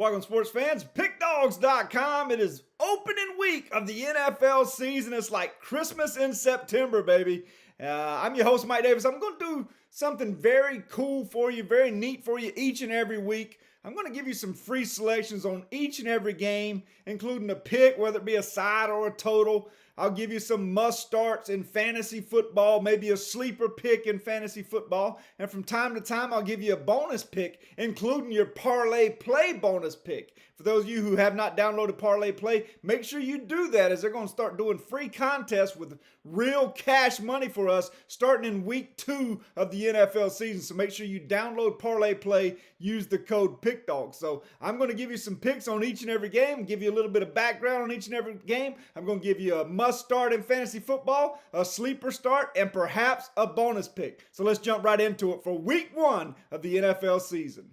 Welcome, sports fans. Pickdawgz.com. It is opening week of the NFL season. It's like Christmas in September, baby. I'm your host, Mike Davis. I'm going to do something very cool for you, very neat for you each and every week. I'm going to give you some free selections on each and every game, including a pick, whether it be a side or a total. I'll give you some must starts in fantasy football, maybe a sleeper pick in fantasy football. And from time to time, I'll give you a bonus pick, including your parlay play bonus pick. For those of you who have not downloaded Parlay Play, make sure you do that, as they're going to start doing free contests with real cash money for us starting in week 2 of the NFL season. So make sure you download Parlay Play, use the code Pickdawgz. So I'm going to give you some picks on each and every game, give you a little bit of background on each and every game. I'm going to give you a must start in fantasy football, a sleeper start, and perhaps a bonus pick. So let's jump right into it for week 1 of the NFL season.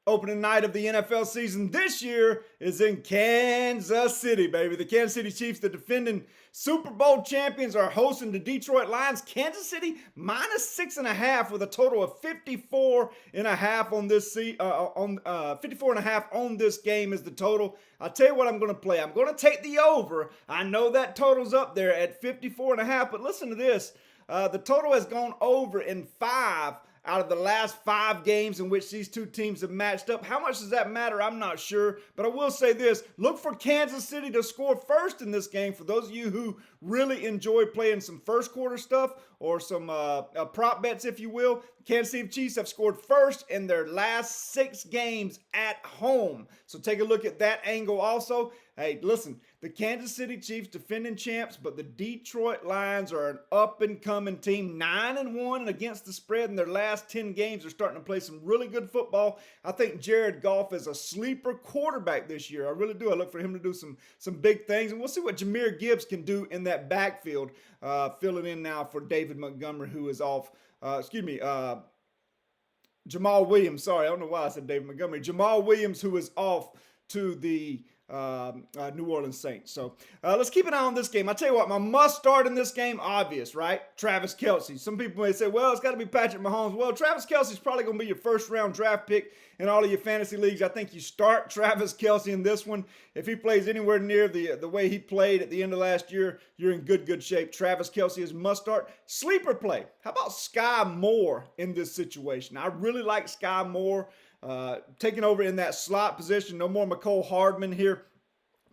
Opening night of the NFL season this year is in Kansas City, baby. The Kansas City Chiefs, the defending Super Bowl champions, are hosting the Detroit Lions. Kansas City -6.5 with a total of 54.5 on this 54.5 on this game is the total. I'll tell you what I'm going to play. I'm going to take the over. I know that total's up there at 54.5, but listen to this. The total has gone over in 5 out of the last 5 games in which these two teams have matched up. How much does that matter? I'm not sure. But I will say this. Look for Kansas City to score first in this game. For those of you who really enjoy playing some first quarter stuff or some prop bets, if you will, Kansas City Chiefs have scored first in their last 6 games at home. So take a look at that angle also. Hey, listen, the Kansas City Chiefs defending champs, but the Detroit Lions are an up-and-coming team, 9-1 and against the spread in their last 10 games. They're starting to play some really good football. I think Jared Goff is a sleeper quarterback this year. I really do. I look for him to do some big things, and we'll see what Jahmyr Gibbs can do in that backfield, filling in now for David Montgomery, who is off. Jamal Williams. Sorry, I don't know why I said David Montgomery. Jamal Williams, who is off to the New Orleans Saints. So let's keep an eye on this game. I tell you what, my must start in this game, obvious, right? Travis Kelce. Some people may say, well, it's got to be Patrick Mahomes. Well, Travis Kelce is probably going to be your first round draft pick in all of your fantasy leagues. I think you start Travis Kelce in this one. If he plays anywhere near the way he played at the end of last year, you're in good shape. Travis Kelce is must start. Sleeper play. How about Sky Moore in this situation? I really like Sky Moore. Taking over in that slot position. No more McCole Hardman here.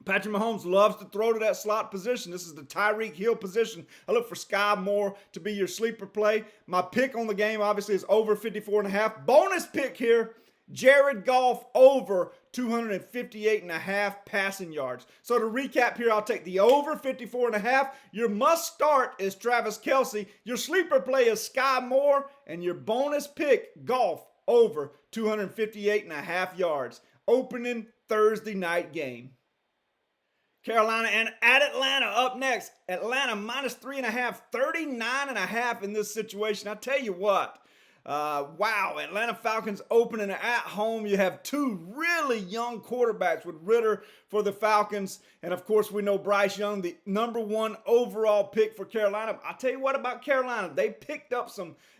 Patrick Mahomes loves to throw to that slot position. This is the Tyreek Hill position. I look for Sky Moore to be your sleeper play. My pick on the game, obviously, is over 54.5. Bonus pick here, Jared Goff over 258.5 passing yards. So to recap here, I'll take the over 54.5. Your must start is Travis Kelce. Your sleeper play is Sky Moore. And your bonus pick, Goff over 258.5 yards. Opening Thursday night game. Carolina and at Atlanta up next. Atlanta -3.5, 39.5 in this situation. I tell you what, wow, Atlanta Falcons opening at home. You have 2 really young quarterbacks with Ritter for the Falcons. And, of course, we know Bryce Young, the #1 overall pick for Carolina. I'll tell you what about Carolina. They picked up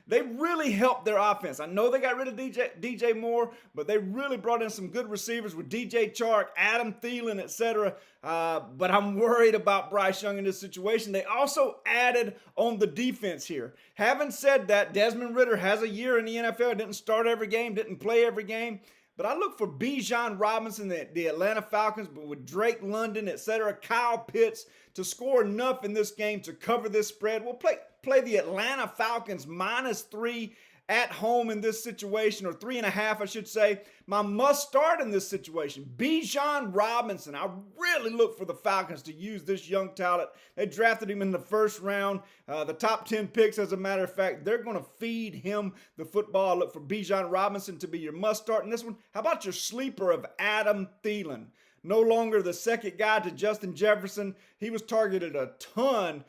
they really helped their offense. I know they got rid of DJ Moore, but they really brought in some good receivers with DJ Chark, Adam Thielen, etc. But I'm worried about Bryce Young in this situation. They also added on the defense here. Having said that, Desmond Ritter has a year in the NFL. Didn't start every game, didn't play every game. But I look for Bijan Robinson, the Atlanta Falcons, but with Drake London, etc., Kyle Pitts, to score enough in this game to cover this spread. We'll play the Atlanta Falcons -3 at home in this situation, or 3.5, I should say. My must start in this situation, Bijan Robinson. I really look for the Falcons to use this young talent. They drafted him in the first round. The top 10 picks, as a matter of fact, they're going to feed him the football. I look for Bijan Robinson to be your must start in this one. How about your sleeper of Adam Thielen? No longer the second guy to Justin Jefferson. He was targeted a ton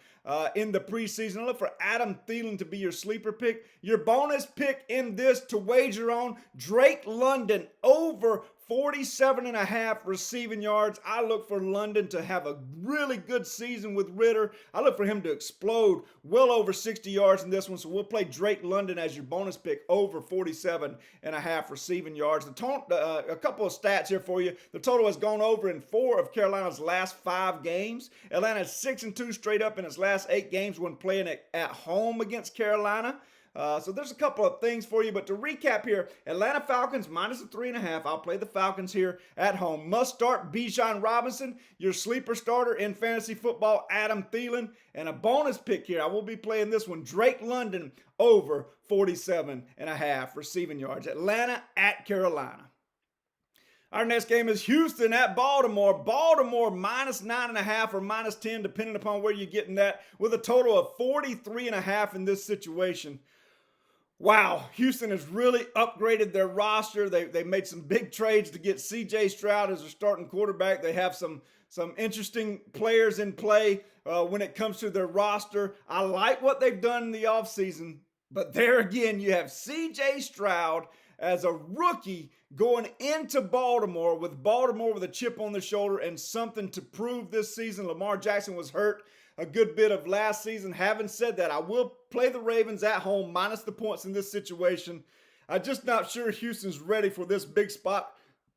in the preseason. I look for Adam Thielen to be your sleeper pick. Your bonus pick in this to wager on, Drake London over 47.5 receiving yards. I look for London to have a really good season with Ritter. I look for him to explode well over 60 yards in this one. So we'll play Drake London as your bonus pick over 47.5 receiving yards. A couple of stats here for you. The total has gone over in 4 of Carolina's last 5 games. Atlanta's 6-2 straight up in its last 8 games when playing at home against Carolina. So there's a couple of things for you, but to recap here, Atlanta Falcons minus the 3.5. I'll play the Falcons here at home. Must start Bijan Robinson, your sleeper starter in fantasy football, Adam Thielen, and a bonus pick here. I will be playing this one, Drake London over 47.5 receiving yards. Atlanta at Carolina. Our next game is Houston at Baltimore. Baltimore minus 9.5 or minus 10, depending upon where you're getting that, with a total of 43.5 in this situation. Wow, Houston has really upgraded their roster. They made some big trades to get C.J. Stroud as their starting quarterback. They have some interesting players in play when it comes to their roster. I like what they've done in the offseason, but there again, you have C.J. Stroud as a rookie going into Baltimore with a chip on the shoulder and something to prove this season. Lamar Jackson was hurt a good bit of last season. Having said that, I will play the Ravens at home minus the points in this situation. I'm just not sure Houston's ready for this big spot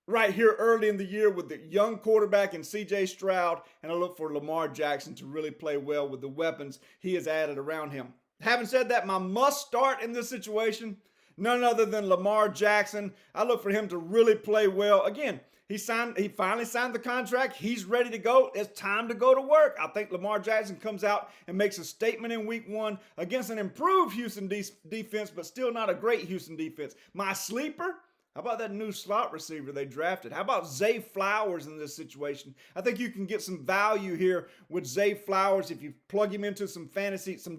right here early in the year with the young quarterback and C.J. Stroud, and I look for Lamar Jackson to really play well with the weapons he has added around him. Having said that, my must start in this situation, none other than Lamar Jackson. I look for him to really play well. Again, he finally signed the contract. He's ready to go. It's time to go to work. I think Lamar Jackson comes out and makes a statement in week 1 against an improved Houston defense, but still not a great Houston defense. My sleeper, how about that new slot receiver they drafted? How about Zay Flowers in this situation? I think you can get some value here with Zay Flowers if you plug him into some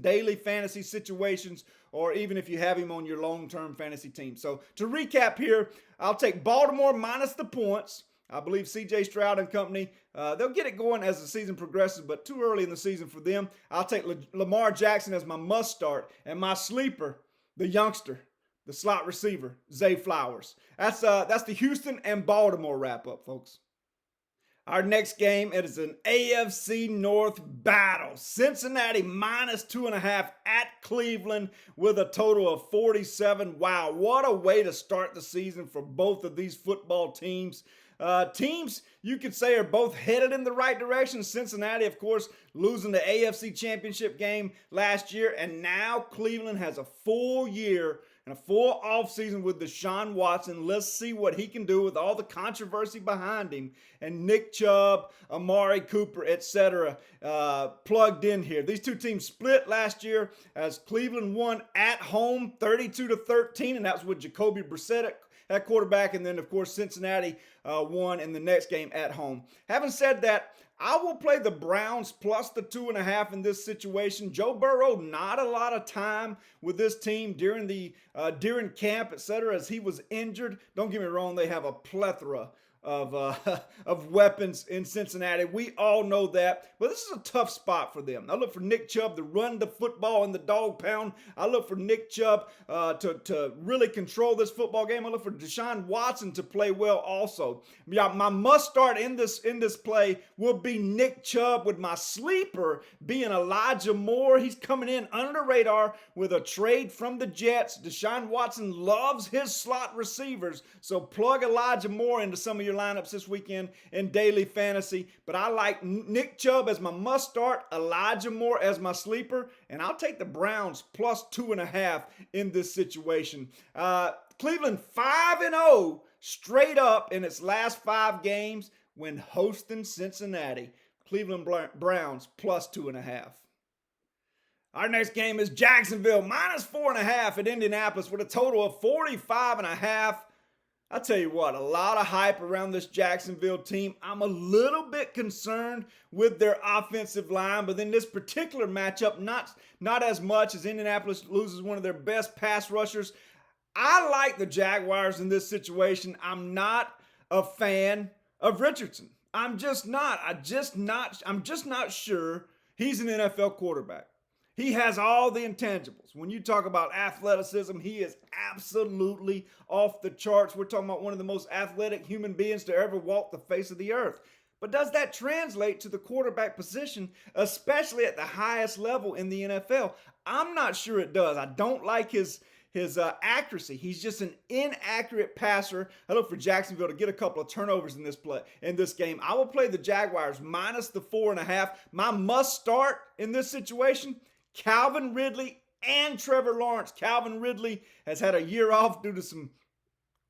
daily fantasy situations, or even if you have him on your long-term fantasy team. So to recap here, I'll take Baltimore minus the points. I believe C.J. Stroud and company, they'll get it going as the season progresses, but too early in the season for them. I'll take Lamar Jackson as my must start, and my sleeper, the youngster, the slot receiver, Zay Flowers. That's the Houston and Baltimore wrap-up, folks. Our next game, it is an AFC North battle. Cincinnati minus 2.5 at Cleveland with a total of 47. Wow, what a way to start the season for both of these football teams. Teams, you could say, are both headed in the right direction. Cincinnati, of course, losing the AFC Championship game last year, and now Cleveland has a full year and a full offseason with Deshaun Watson. Let's see what he can do with all the controversy behind him. And Nick Chubb, Amari Cooper, etc. Plugged in here. These two teams split last year as Cleveland won at home 32-13, and that was with Jacoby Brissett at quarterback. And then, of course, Cincinnati won in the next game at home. Having said that, I will play the Browns plus the 2.5 in this situation. Joe Burrow, not a lot of time with this team during camp, etc., as he was injured. Don't get me wrong, they have a plethora of weapons in Cincinnati. We all know that, but this is a tough spot for them. I look for Nick Chubb to run the football in the dog pound. I look for Nick Chubb to really control this football game. I look for Deshaun Watson to play well also. Yeah, my must start in this play will be Nick Chubb, with my sleeper being Elijah Moore. He's coming in under the radar with a trade from the Jets. Deshaun Watson loves his slot receivers, so plug Elijah Moore into some of your lineups this weekend in daily fantasy. But I like Nick Chubb as my must start, Elijah Moore as my sleeper, and I'll take the Browns plus 2.5 in this situation. Cleveland 5-0 straight up in its last 5 games when hosting Cincinnati. Cleveland Browns plus 2.5. Our next game is Jacksonville minus 4.5 at Indianapolis with a total of 45.5. I tell you what, a lot of hype around this Jacksonville team. I'm a little bit concerned with their offensive line, but in this particular matchup, not as much, as Indianapolis loses one of their best pass rushers. I like the Jaguars in this situation. I'm not a fan of Richardson. I'm just not sure he's an NFL quarterback. He has all the intangibles. When you talk about athleticism, he is absolutely off the charts. We're talking about one of the most athletic human beings to ever walk the face of the earth. But does that translate to the quarterback position, especially at the highest level in the NFL? I'm not sure it does. I don't like his accuracy. He's just an inaccurate passer. I look for Jacksonville to get a couple of turnovers in this game. I will play the Jaguars minus the 4.5. My must start in this situation, Calvin Ridley and Trevor Lawrence. Calvin Ridley has had a year off due to some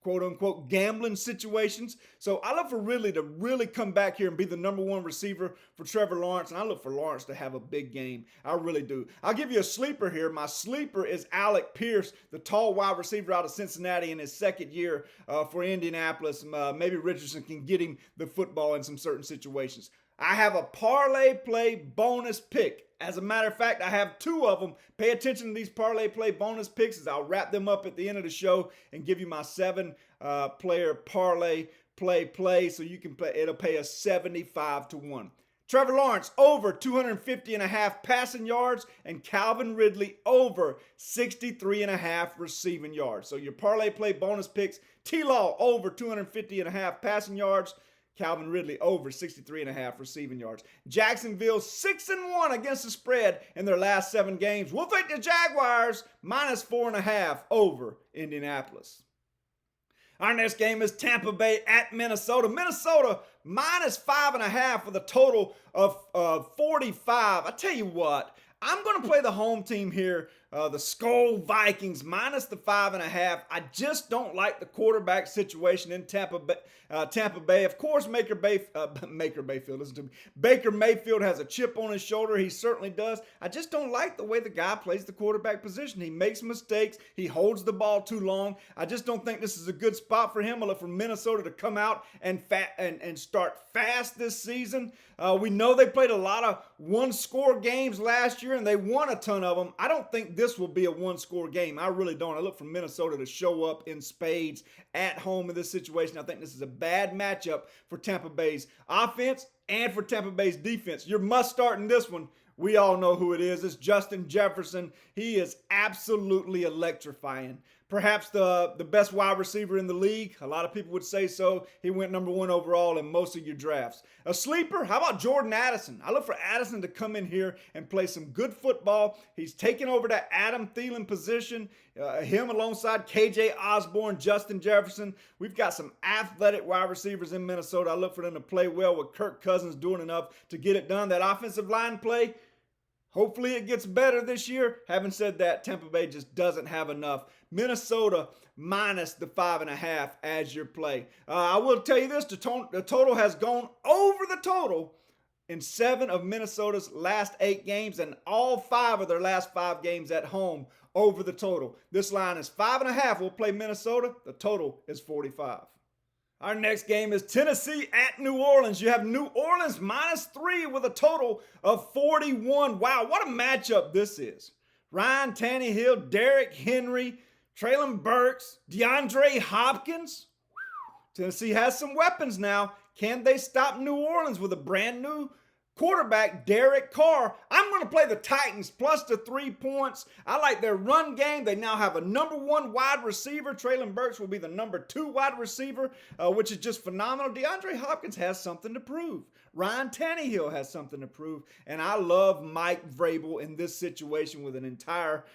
quote-unquote gambling situations. So I look for Ridley to really come back here and be the number one receiver for Trevor Lawrence, and I look for Lawrence to have a big game. I really do. I'll give you a sleeper here. My sleeper is Alec Pierce, the tall wide receiver out of Cincinnati in his second year for Indianapolis. Maybe Richardson can get him the football in some certain situations. I have a parlay play bonus pick. As a matter of fact, I have two of them. Pay attention to these parlay play bonus picks as I'll wrap them up at the end of the show and give you my 7-player parlay play so you can play. It'll pay us 75-1. Trevor Lawrence over 250.5 passing yards and Calvin Ridley over 63.5 receiving yards. So your parlay play bonus picks, T-Law over 250.5 passing yards, Calvin Ridley over 63.5 receiving yards. Jacksonville 6-1 against the spread in their last 7 games. We'll take the Jaguars minus 4.5 over Indianapolis. Our next game is Tampa Bay at Minnesota. Minnesota minus 5.5 with a total of 45. I tell you what, I'm going to play the home team here, the Skull Vikings, minus the 5.5. I just don't like the quarterback situation in Tampa Bay. Of course, Baker Mayfield has a chip on his shoulder. He certainly does. I just don't like the way the guy plays the quarterback position. He makes mistakes. He holds the ball too long. I just don't think this is a good spot for him. I look for Minnesota to come out and start fast this season. We know they played a lot of one-score games last year, and they won a ton of them. I don't think this will be a one-score game. I really don't. I look for Minnesota to show up in spades at home in this situation. I think this is a bad matchup for Tampa Bay's offense and for Tampa Bay's defense. Your must start in this one, we all know who it is. It's Justin Jefferson. He is absolutely electrifying. Perhaps the best wide receiver in the league. A lot of people would say so. He went number 1 overall in most of your drafts. A sleeper, how about Jordan Addison? I look for Addison to come in here and play some good football. He's taken over that Adam Thielen position. Him alongside KJ Osborne, Justin Jefferson. We've got some athletic wide receivers in Minnesota. I look for them to play well with Kirk Cousins doing enough to get it done. That offensive line play, hopefully it gets better this year. Having said that, Tampa Bay just doesn't have enough. Minnesota minus the 5.5 as your play. I will tell you this, the total has gone over the total in 7 of Minnesota's last 8 games and all 5 of their last 5 games at home over the total. This line is 5.5. We'll play Minnesota. The total is 45. Our next game is Tennessee at New Orleans. You have New Orleans minus 3 with a total of 41. Wow, what a matchup this is. Ryan Tannehill, Derrick Henry, Treylon Burks, DeAndre Hopkins. Tennessee has some weapons now. Can they stop New Orleans with a brand new quarterback, Derek Carr? I'm going to play the Titans plus the 3 points. I like their run game. They now have a number 1 wide receiver. Treylon Burks will be the number 2 wide receiver, which is just phenomenal. DeAndre Hopkins has something to prove. Ryan Tannehill has something to prove. And I love Mike Vrabel in this situation with an entire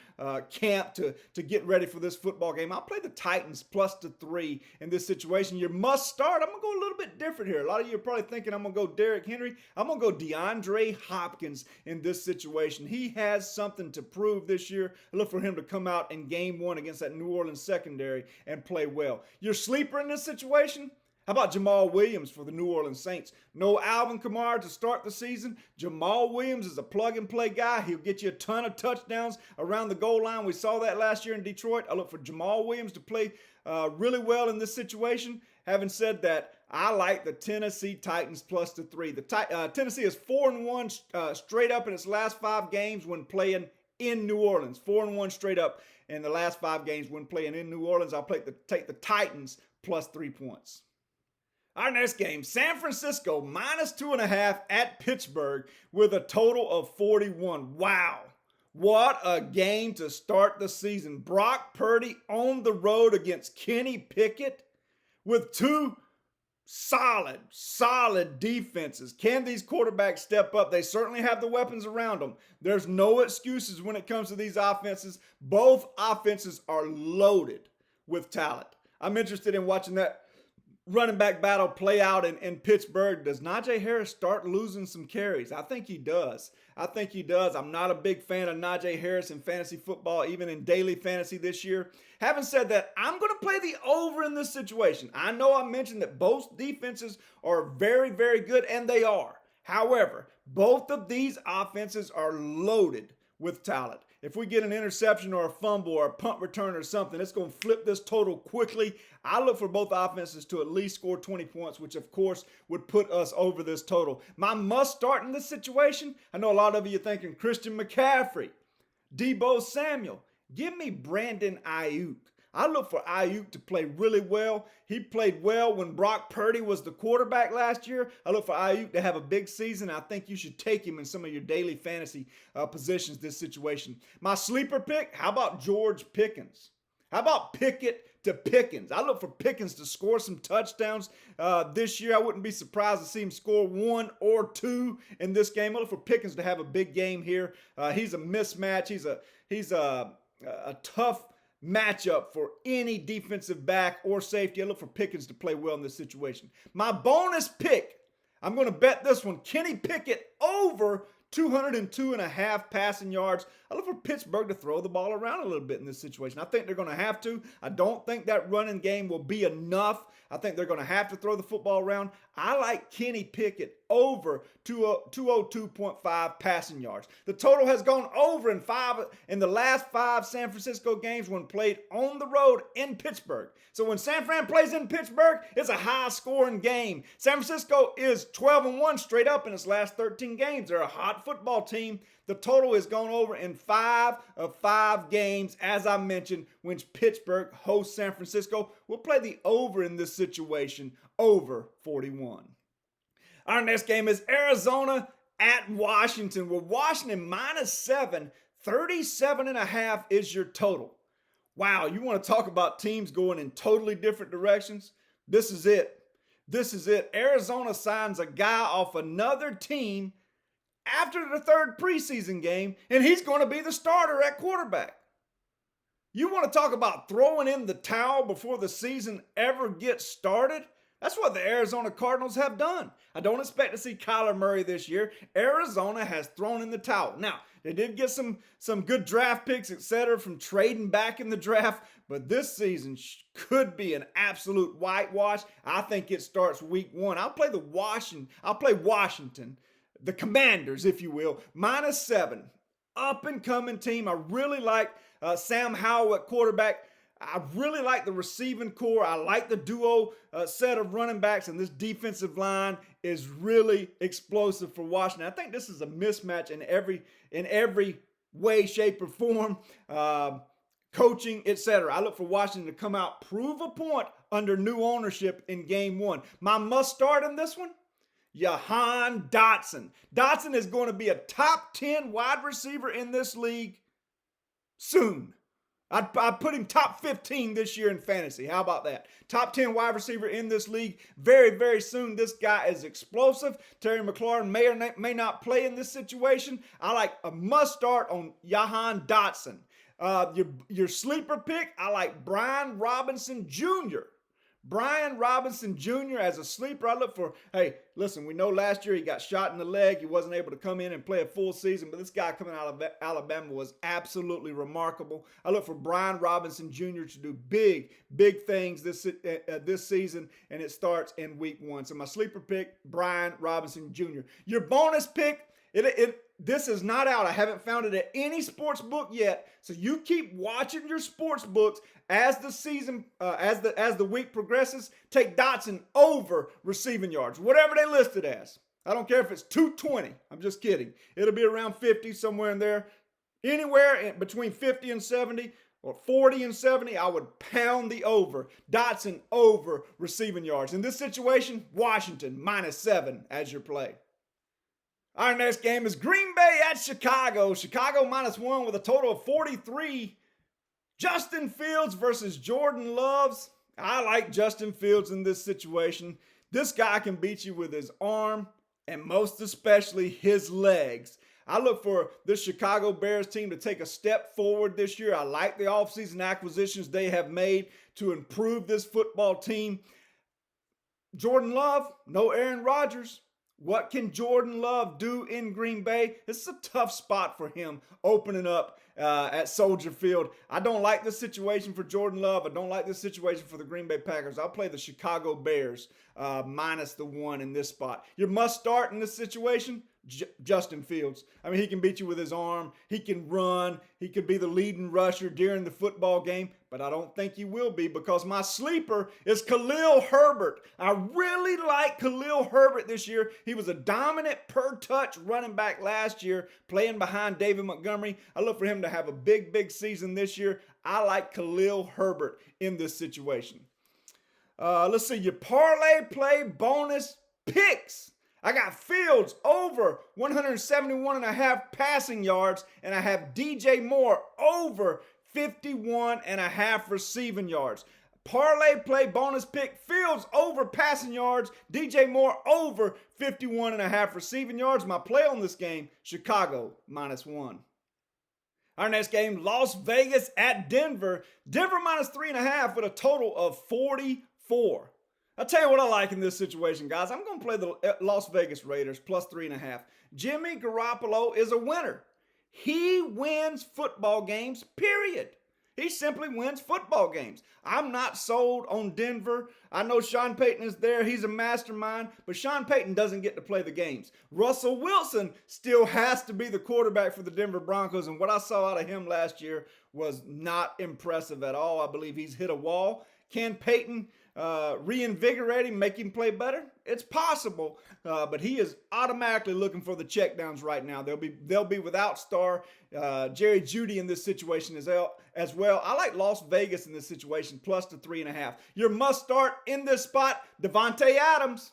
camp to get ready for this football game. I'll play the Titans plus the 3 in this situation. Your must start, I'm going to go a little bit different here. A lot of you are probably thinking I'm going to go Derrick Henry. I'm going to go DeAndre Hopkins in this situation. He has something to prove this year. I look for him to come out in game 1 against that New Orleans secondary and play well. Your sleeper in this situation? How about Jamal Williams for the New Orleans Saints? No Alvin Kamara to start the season. Jamal Williams is a plug-and-play guy. He'll get you a ton of touchdowns around the goal line. We saw that last year in Detroit. I look for Jamal Williams to play really well in this situation. Having said that, I like the Tennessee Titans plus the 3. Tennessee is 4-1 straight up in its last 5 games when playing in New Orleans. 4-1 straight up in the last 5 games when playing in New Orleans. I'll take the Titans plus 3 points. Our next game, San Francisco minus 2.5 at Pittsburgh with a total of 41. Wow. What a game to start the season. Brock Purdy on the road against Kenny Pickett with two solid defenses. Can these quarterbacks step up? They certainly have the weapons around them. There's no excuses when it comes to these offenses. Both offenses are loaded with talent. I'm interested in watching that running back battle play out in Pittsburgh. Does Najee Harris start losing some carries? I think he does. I'm not a big fan of Najee Harris in fantasy football, even in daily fantasy this year. Having said that, I'm going to play the over in this situation. I know I mentioned that both defenses are very, very good, and they are. However, both of these offenses are loaded with talent. If we get an interception or a fumble or a punt return or something, it's going to flip this total quickly. I look for both offenses to at least score 20 points, which of course would put us over this total. My must start in this situation, I know a lot of you are thinking Christian McCaffrey, Deebo Samuel. Give me Brandon Ayuk. I look for Ayuk to play really well. He played well when Brock Purdy was the quarterback last year. I look for Ayuk to have a big season. I think you should take him in some of your daily fantasy positions this situation. My sleeper pick, how about George Pickens? How about Pickett to Pickens? I look for Pickens to score some touchdowns this year. I wouldn't be surprised to see him score 1 or 2 in this game. I look for Pickens to have a big game here. He's a mismatch. He's a tough matchup for any defensive back or safety. I look for Pickens to play well in this situation. My bonus pick, I'm going to bet this one, Kenny Pickett over 202.5 passing yards. I look for Pittsburgh to throw the ball around a little bit in this situation. I think they're going to have to. I don't think that running game will be enough. I think they're going to have to throw the football around. I like Kenny Pickett over 202.5 passing yards. The total has gone over in the last 5 San Francisco games when played on the road in Pittsburgh. So when San Fran plays in Pittsburgh, it's a high-scoring game. San Francisco is 12-1 straight up in its last 13 games. They're a hot football team. The total has gone over in 5 of 5 games, as I mentioned, when Pittsburgh hosts San Francisco. We'll play the over in this situation, over 41. Our next game is Arizona at Washington. With Washington -7, 37.5 is your total. Wow, you want to talk about teams going in totally different directions? This is it. Arizona signs a guy off another team after the 3rd preseason game, and he's going to be the starter at quarterback. You want to talk about throwing in the towel before the season ever gets started? That's what the Arizona Cardinals have done. I don't expect to see Kyler Murray this year. Arizona has thrown in the towel. Now, they did get some good draft picks, etc., from trading back in the draft, but this season could be an absolute whitewash. I think it starts week 1. I'll play Washington, the Commanders, if you will, -7. Up-and-coming team. I really like Sam Howell at quarterback. I really like the receiving core. I like the duo set of running backs, and this defensive line is really explosive for Washington. I think this is a mismatch in every way, shape, or form, coaching, etc. I look for Washington to come out, prove a point under new ownership in game 1. My must start in this one, Jahan Dotson. Dotson is going to be a top 10 wide receiver in this league soon. I'd put him top 15 this year in fantasy. How about that? Top 10 wide receiver in this league very, very soon. This guy is explosive. Terry McLaurin may or may not play in this situation. I like a must start on Jahan Dotson. Your sleeper pick, I like Brian Robinson Jr. Brian Robinson Jr. as a sleeper. I look for, hey, listen, we know last year he got shot in the leg. He wasn't able to come in and play a full season, but this guy coming out of Alabama was absolutely remarkable. I look for Brian Robinson Jr. to do big things this season, and it starts in week 1. So my sleeper pick, Brian Robinson Jr. Your bonus pick, this is not out. I haven't found it at any sports book yet. So you keep watching your sports books as the season, as the week progresses. Take Dotson over receiving yards, whatever they list it as. I don't care if it's 220. I'm just kidding. It'll be around 50, somewhere in there. Anywhere between 50 and 70 or 40 and 70, I would pound the over. Dotson over receiving yards. In this situation, Washington -7 as your play. Our next game is Green Bay at Chicago. Chicago -1 with a total of 43. Justin Fields versus Jordan Loves. I like Justin Fields in this situation. This guy can beat you with his arm and most especially his legs. I look for this Chicago Bears team to take a step forward this year. I like the offseason acquisitions they have made to improve this football team. Jordan Love, no Aaron Rodgers. What can Jordan Love do in Green Bay? This is a tough spot for him opening up at Soldier Field. I don't like this situation for Jordan Love. I don't like this situation for the Green Bay Packers. I'll play the Chicago Bears -1 in this spot. Your must start in this situation, Justin Fields. I mean, he can beat you with his arm. He can run. He could be the leading rusher during the football game, but I don't think he will be because my sleeper is Khalil Herbert. I really like Khalil Herbert this year. He was a dominant per-touch running back last year, playing behind David Montgomery. I look for him to have a big season this year. I like Khalil Herbert in this situation. Let's see, your parlay play bonus picks. I got Fields over 171.5 passing yards, and I have DJ Moore over 51.5 receiving yards. Parlay play bonus pick, Fields over passing yards, DJ Moore over 51.5 receiving yards. My play on this game, Chicago -1. Our next game, Las Vegas at Denver. Denver -3.5 with a total of 44. I'll tell you what I like in this situation, guys. I'm going to play the Las Vegas Raiders +3.5. Jimmy Garoppolo is a winner. He wins football games, period. He simply wins football games. I'm not sold on Denver. I know Sean Payton is there. He's a mastermind, but Sean Payton doesn't get to play the games. Russell Wilson still has to be the quarterback for the Denver Broncos, and what I saw out of him last year was not impressive at all. I believe he's hit a wall. Can Payton reinvigorate him, make him play better? It's possible, but he is automatically looking for the checkdowns right now. They'll be without star Jerry Jeudy in this situation as well. I like Las Vegas in this situation +3.5. Your must start in this spot, Davante Adams.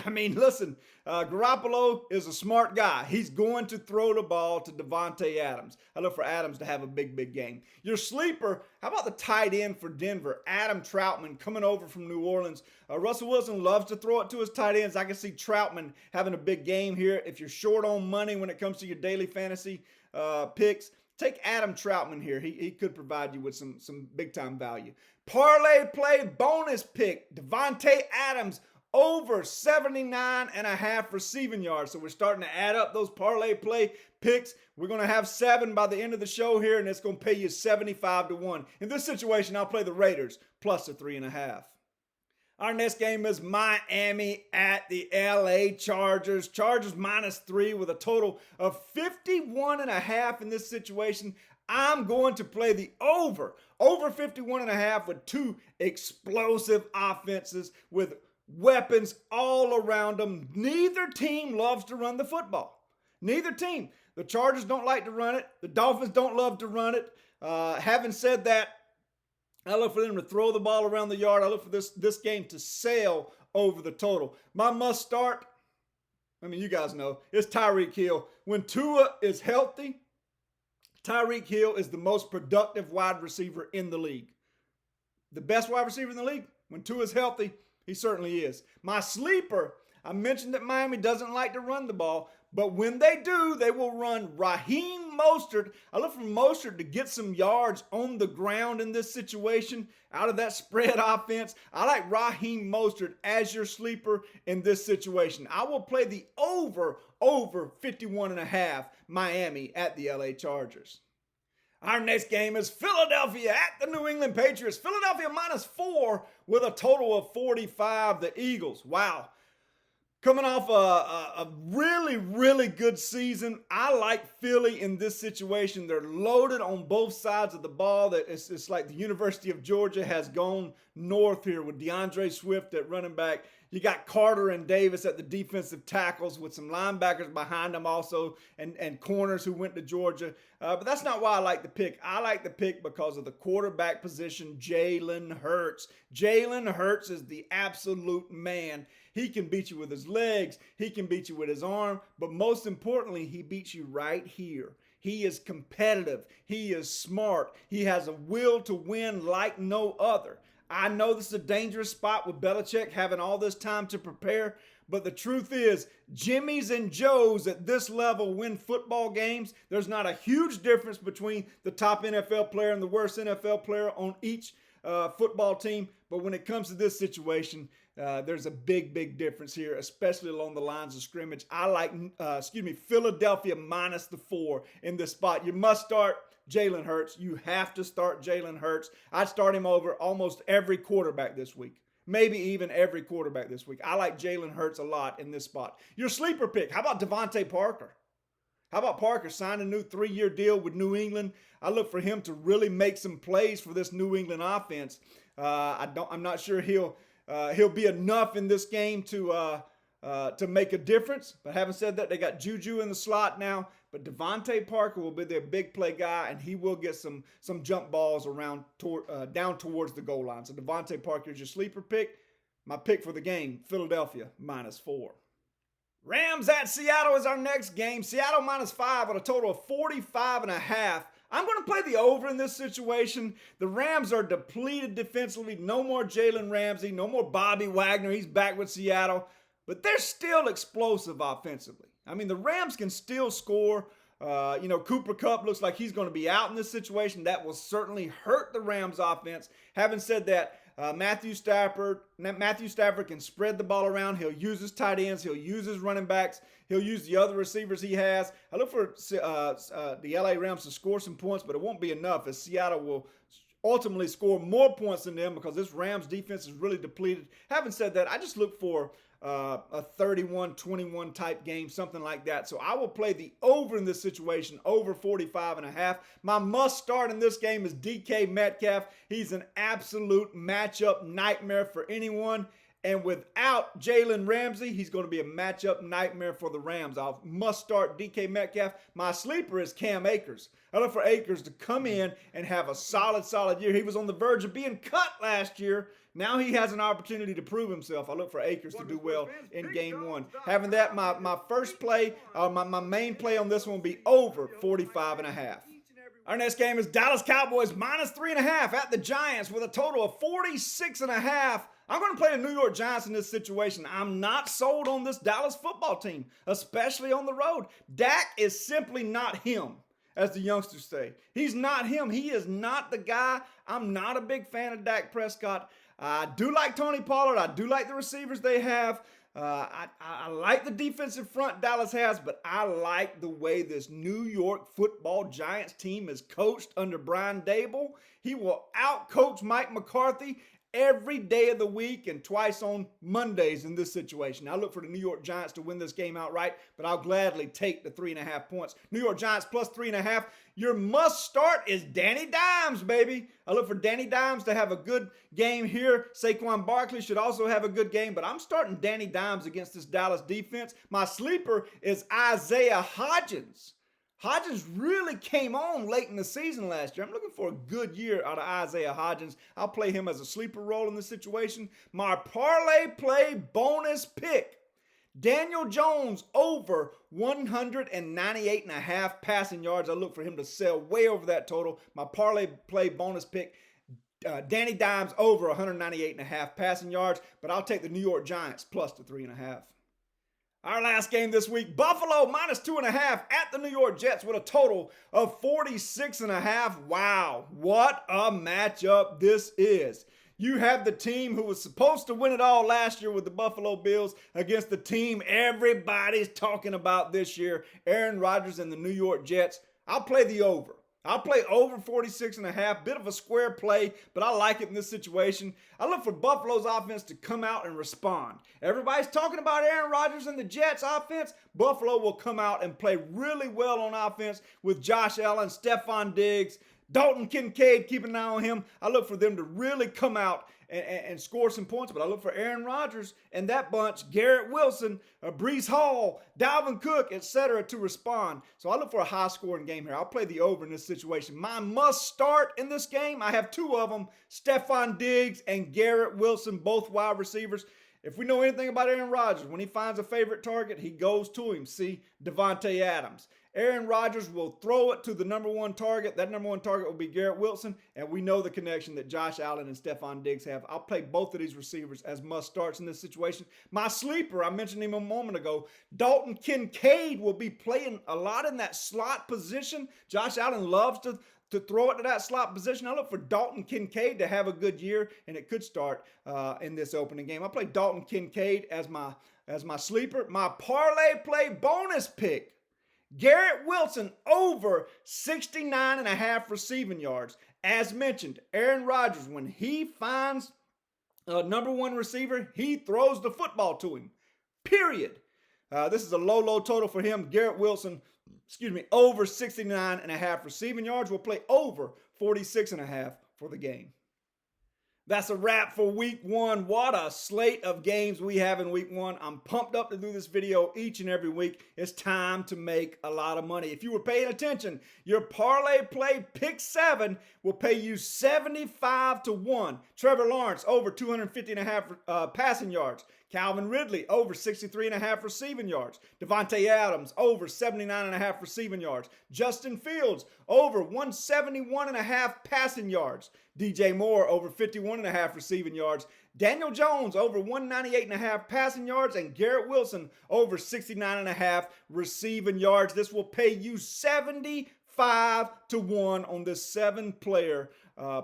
I mean, listen, Garoppolo is a smart guy. He's going to throw the ball to Davante Adams. I look for Adams to have a big game. Your sleeper, how about the tight end for Denver, Adam Troutman, coming over from New Orleans. Russell Wilson loves to throw it to his tight ends. I can see Troutman having a big game here. If you're short on money when it comes to your daily fantasy picks, take Adam Troutman here. He could provide you with some big-time value. Parlay play bonus pick, Davante Adams, over 79.5 receiving yards. So we're starting to add up those parlay play picks. We're going to have 7 by the end of the show here, and it's going to pay you 75-1. In this situation, I'll play the Raiders +3.5. Our next game is Miami at the LA Chargers. Chargers -3 with a total of 51.5 in this situation. I'm going to play the over 51.5 with 2 explosive offenses with weapons all around them. Neither team loves to run the football. Neither team. The Chargers don't like to run it. The Dolphins don't love to run it. Having said that, I look for them to throw the ball around the yard. I look for this game to sail over the total. My must start, I mean, you guys know, it's Tyreek Hill. When Tua is healthy, Tyreek Hill is the most productive wide receiver in the league. The best wide receiver in the league. When Tua is healthy, he certainly is. My sleeper, I mentioned that Miami doesn't like to run the ball, but when they do, they will run Raheem Mostert. I look for Mostert to get some yards on the ground in this situation out of that spread offense. I like Raheem Mostert as your sleeper in this situation. I will play the over 51.5 Miami at the LA Chargers. Our next game is Philadelphia at the New England Patriots. Philadelphia -4 with a total of 45. The Eagles. Wow. Coming off a really good season. I like Philly in this situation. They're loaded on both sides of the ball. It's like the University of Georgia has gone north here with DeAndre Swift at running back, You got Carter and Davis at the defensive tackles with some linebackers behind them also and corners who went to Georgia. But that's not why I like the pick. I like the pick because of the quarterback position, Jalen Hurts. Jalen Hurts is the absolute man. He can beat you with his legs. He can beat you with his arm. But most importantly, he beats you right here. He is competitive. He is smart. He has a will to win like no other. I know this is a dangerous spot with Belichick having all this time to prepare, but the truth is, Jimmys and Joes at this level win football games. There's not a huge difference between the top NFL player and the worst NFL player on each football team, but when it comes to this situation, there's a big difference here, especially along the lines of scrimmage. I like, Philadelphia minus the 4 in this spot. You must start Jalen Hurts. You have to start Jalen Hurts. I'd start him over almost every quarterback this week. Maybe even every quarterback this week. I like Jalen Hurts a lot in this spot. Your sleeper pick, how about Devontae Parker? How about Parker signed a new 3-year deal with New England? I look for him to really make some plays for this New England offense. I'm not sure he'll be enough in this game to make a difference. But having said that, they got Juju in the slot now. But Devontae Parker will be their big play guy, and he will get some jump balls around down towards the goal line. So Devontae Parker is your sleeper pick. My pick for the game, Philadelphia minus 4. Rams at Seattle is our next game. Seattle minus 5 on a total of 45.5. I'm going to play the over in this situation. The Rams are depleted defensively. No more Jalen Ramsey. No more Bobby Wagner. He's back with Seattle. But they're still explosive offensively. I mean, the Rams can still score. Cooper Kupp looks like he's going to be out in this situation. That will certainly hurt the Rams offense. Having said that, Matthew Stafford can spread the ball around. He'll use his tight ends. He'll use his running backs. He'll use the other receivers he has. I look for the LA Rams to score some points, but it won't be enough as Seattle will ultimately score more points than them because this Rams defense is really depleted. Having said that, I just look for a 31-21 type game, something like that. So I will play the over in this situation, over 45.5. My must start in this game is DK Metcalf. He's an absolute matchup nightmare for anyone. And without Jalen Ramsey, he's going to be a matchup nightmare for the Rams. I must start DK Metcalf. My sleeper is Cam Akers. I look for Akers to come in and have a solid year. He was on the verge of being cut last year. Now he has an opportunity to prove himself. I look for Akers to do well in game 1. Having that, my first play, my main play on this one will be over 45.5. Our next game is Dallas Cowboys minus 3.5 at the Giants with a total of 46.5. I'm going to play the New York Giants in this situation. I'm not sold on this Dallas football team, especially on the road. Dak is simply not him, as the youngsters say. He's not him. He is not the guy. I'm not a big fan of Dak Prescott. I do like Tony Pollard. I do like the receivers they have. I like the defensive front Dallas has, but I like the way this New York football Giants team is coached under Brian Dable. He will out-coach Mike McCarthy every day of the week and twice on Mondays in this situation. I look for the New York Giants to win this game outright, but I'll gladly take the 3.5 points. New York Giants plus 3.5. Your must start is Danny Dimes, baby. I look for Danny Dimes to have a good game here. Saquon Barkley should also have a good game, but I'm starting Danny Dimes against this Dallas defense. My sleeper is Isaiah Hodgins. Hodgins really came on late in the season last year. I'm looking for a good year out of Isaiah Hodgins. I'll play him as a sleeper role in this situation. My parlay play bonus pick, Daniel Jones over 198.5 passing yards. I look for him to sell way over that total. My parlay play bonus pick, Danny Dimes over 198.5 passing yards, but I'll take the New York Giants plus the 3.5. Our last game this week, Buffalo minus 2.5 at the New York Jets with a total of 46.5. Wow, what a matchup this is. You have the team who was supposed to win it all last year with the Buffalo Bills against the team everybody's talking about this year, Aaron Rodgers and the New York Jets. I'll play the over. I'll play over 46.5, bit of a square play, but I like it in this situation. I look for Buffalo's offense to come out and respond. Everybody's talking about Aaron Rodgers and the Jets offense. Buffalo will come out and play really well on offense with Josh Allen, Stephon Diggs, Dalton Kincaid, keep an eye on him. I look for them to really come out and score some points, but I look for Aaron Rodgers and that bunch, Garrett Wilson, Breece Hall, Dalvin Cook, etc., to respond. So I look for a high-scoring game here. I'll play the over in this situation. My must-start in this game, I have two of them, Stephon Diggs and Garrett Wilson, both wide receivers. If we know anything about Aaron Rodgers, when he finds a favorite target, he goes to him. See, Devontae Adams. Aaron Rodgers will throw it to the number one target. That number one target will be Garrett Wilson, and we know the connection that Josh Allen and Stephon Diggs have. I'll play both of these receivers as must-starts in this situation. My sleeper, I mentioned him a moment ago, Dalton Kincaid will be playing a lot in that slot position. Josh Allen loves to throw it to that slot position. I look for Dalton Kincaid to have a good year, and it could start in this opening game. I play Dalton Kincaid as my sleeper. My parlay play bonus pick, Garrett Wilson over 69.5 receiving yards. As mentioned, Aaron Rodgers, when he finds a number one receiver, he throws the football to him. Period. This is a low total for him. Garrett Wilson, over 69.5 receiving yards. We'll play over 46.5 for the game. That's a wrap for week one. What a slate of games we have in week one. I'm pumped up to do this video each and every week. It's time to make a lot of money. If you were paying attention, your parlay play pick 7 will pay you 75 to 1. Trevor Lawrence over 250.5 passing yards. Calvin Ridley over 63.5 receiving yards. Devontae Adams over 79.5 receiving yards. Justin Fields over 171.5 passing yards. DJ Moore over 51.5 receiving yards. Daniel Jones over 198.5 passing yards, and Garrett Wilson over 69.5 receiving yards. This will pay you 75 to 1 on this 7-player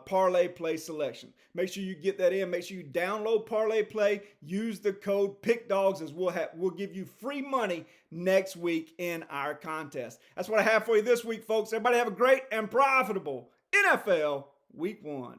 parlay play selection. Make sure you get that in. Make sure you download parlay play. Use the code Pickdawgz, as we'll give you free money next week in our contest. That's what I have for you this week, folks. Everybody have a great and profitable NFL Week 1.